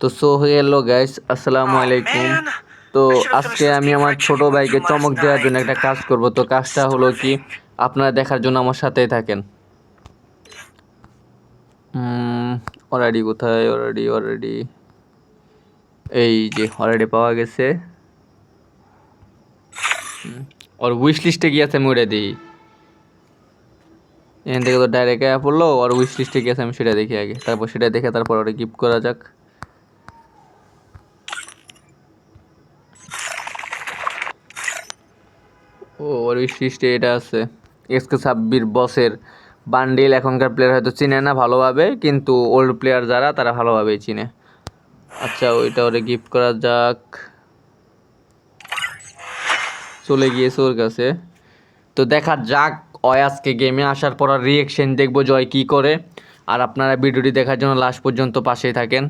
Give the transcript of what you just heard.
তো hello guys, আসসালামু আলাইকুম। তো আজকে আমি আমার ছোট ভাইকে চমক দেওয়ার জন্য একটা কাজ করব। তো কাজটা হলো কি, আপনারা দেখার জন্য আমার সাথেই থাকেন। অলরেডি কোথায়? অলরেডি এই যে অলরেডি পাওয়া গেছে। ওর উইশ লিস্টে গিয়েছে, আমি ওটা দিই। এখান থেকে তো ডাইরেক্ট পড়লো, ওর উইশ লিস্টে গিয়েছে, আমি সেটা দেখি আগে, তারপর সেটা দেখে তারপর ওটা গিফট করা যাক। ওর উইশ লিস্টে এটা আছে, এসকে সাব্বির বসের বান্ডিল। এখনকার প্লেয়ার হয়তো চিনে না ভালোভাবে, কিন্তু ওল্ড প্লেয়ার যারা তারা ভালোভাবেই চিনে। আচ্ছা, ওইটা ওরে গিফট করা যাক। চলে গিয়েছে ওর কাছে। তো দেখা যাক ওই আজকে গেমে আসার পর রিয়েকশন দেখবো জয় কি করে। আর আপনারা ভিডিওটি দেখার জন্য লাস্ট পর্যন্ত পাশেই থাকেন।